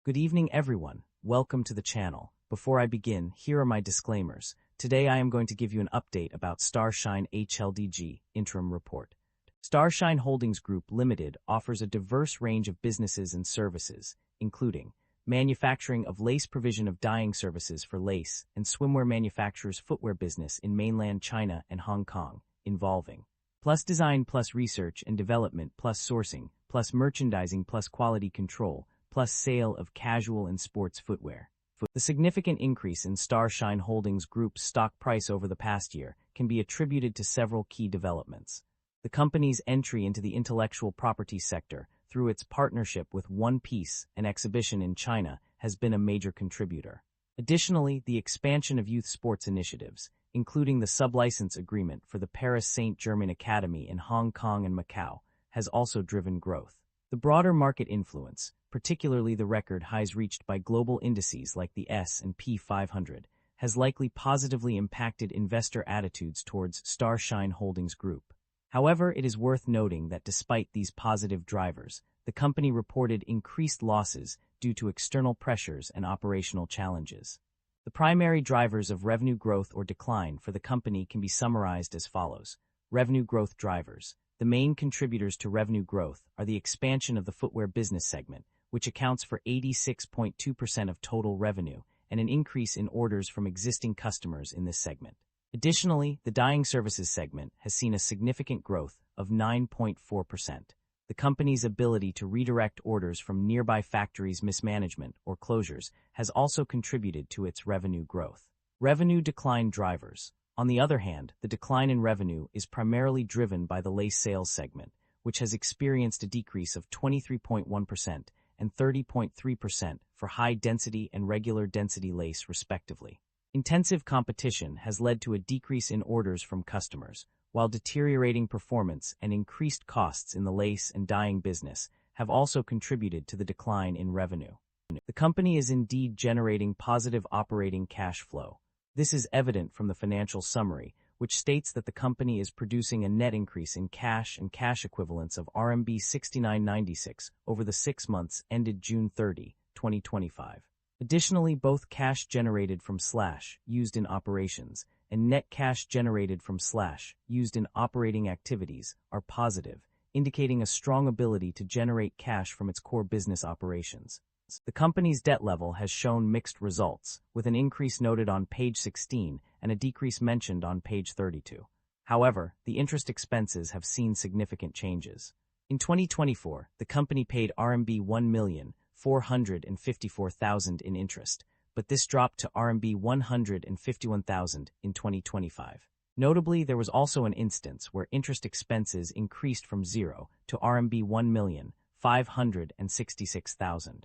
Good evening, everyone. Welcome to the channel. Before I begin, here are my disclaimers. Today I am going to give you an update about STAR SHINE HLDG interim report. STAR SHINE Holdings Group Limited offers a diverse range of businesses and services, including manufacturing of lace, provision of dyeing services for lace and swimwear manufacturers, footwear business in mainland China and Hong Kong, involving plus design plus research and development plus sourcing plus merchandising plus quality control plus sale of casual and sports footwear. The significant increase in STAR SHINE Holdings Group's stock price over the past year can be attributed to several key developments. The company's entry into the intellectual property sector through its partnership with One Piece, an exhibition in China, has been a major contributor. Additionally, the expansion of youth sports initiatives, including the sublicense agreement for the Paris Saint-Germain Academy in Hong Kong and Macau, has also driven growth. The broader market influence, particularly the record highs reached by global indices like the S&P 500, has likely positively impacted investor attitudes towards STAR SHINE Holdings Group. However, it is worth noting that despite these positive drivers, the company reported increased losses due to external pressures and operational challenges. The primary drivers of revenue growth or decline for the company can be summarized as follows. Revenue growth drivers. The main contributors to revenue growth are the expansion of the footwear business segment, which accounts for 86.2% of total revenue, and an increase in orders from existing customers in this segment. Additionally, the dyeing services segment has seen a significant growth of 9.4%. The company's ability to redirect orders from nearby factories' mismanagement or closures has also contributed to its revenue growth. Revenue decline drivers. On the other hand, the decline in revenue is primarily driven by the lace sales segment, which has experienced a decrease of 23.1% and 30.3% for high-density and regular-density lace, respectively. Intensive competition has led to a decrease in orders from customers, while deteriorating performance and increased costs in the lace and dyeing business have also contributed to the decline in revenue. The company is indeed generating positive operating cash flow. This is evident from the financial summary, which states that the company is producing a net increase in cash and cash equivalents of RMB 69.96 over the 6 months ended June 30, 2025. Additionally, both cash generated from used in operations and net cash generated from used in operating activities are positive, indicating a strong ability to generate cash from its core business operations. The company's debt level has shown mixed results, with an increase noted on page 16 and a decrease mentioned on page 32. However, the interest expenses have seen significant changes. In 2024, the company paid RMB 1,454,000 in interest, but this dropped to RMB 151,000 in 2025. Notably, there was also an instance where interest expenses increased from 0 to RMB 1,566,000.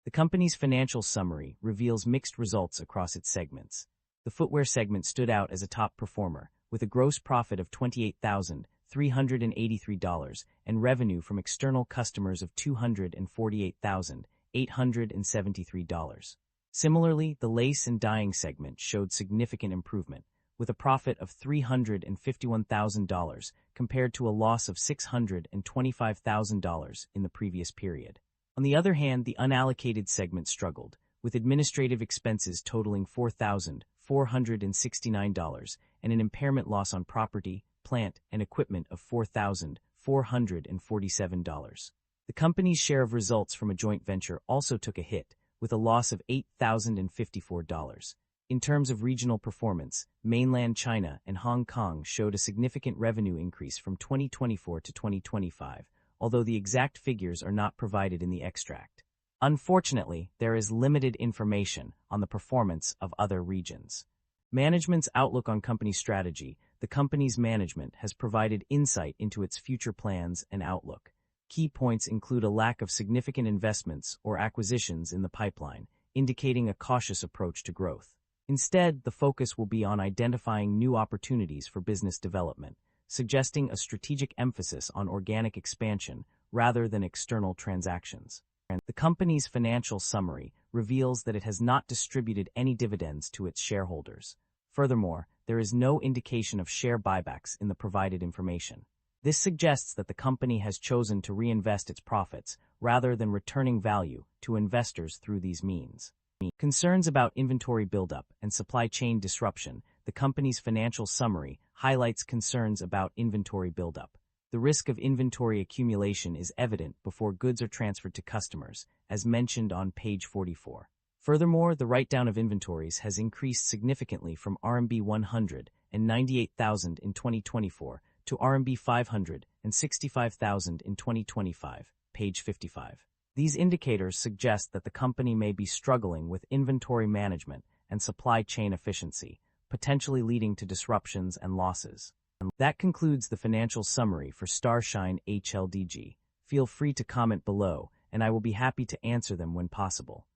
The company's financial summary reveals mixed results across its segments. The footwear segment stood out as a top performer, with a gross profit of $28,383 and revenue from external customers of $248,873. Similarly, the lace and dyeing segment showed significant improvement, with a profit of $351,000 compared to a loss of $625,000 in the previous period. On the other hand, the unallocated segment struggled, with administrative expenses totaling $4,469 and an impairment loss on property, plant, and equipment of $4,447. The company's share of results from a joint venture also took a hit, with a loss of $8,054. In terms of regional performance, mainland China and Hong Kong showed a significant revenue increase from 2024 to 2025, although the exact figures are not provided in the extract. Unfortunately, there is limited information on the performance of other regions. Management's outlook on company strategy. The company's management has provided insight into its future plans and outlook. Key points include a lack of significant investments or acquisitions in the pipeline, indicating a cautious approach to growth. Instead, the focus will be on identifying new opportunities for business development, suggesting a strategic emphasis on organic expansion rather than external transactions. The company's financial summary reveals that it has not distributed any dividends to its shareholders. Furthermore, there is no indication of share buybacks in the provided information. This suggests that the company has chosen to reinvest its profits rather than returning value to investors through these means. Concerns about inventory buildup and supply chain disruption. The company's financial summary highlights concerns about inventory buildup. The risk of inventory accumulation is evident before goods are transferred to customers, as mentioned on page 44. Furthermore, the write-down of inventories has increased significantly from RMB 198,000 in 2024 to RMB 565,000 in 2025, page 55. These indicators suggest that the company may be struggling with inventory management and supply chain efficiency, potentially leading to disruptions and losses. That concludes the financial summary for STAR SHINE HLDG. Feel free to comment below, and I will be happy to answer them when possible.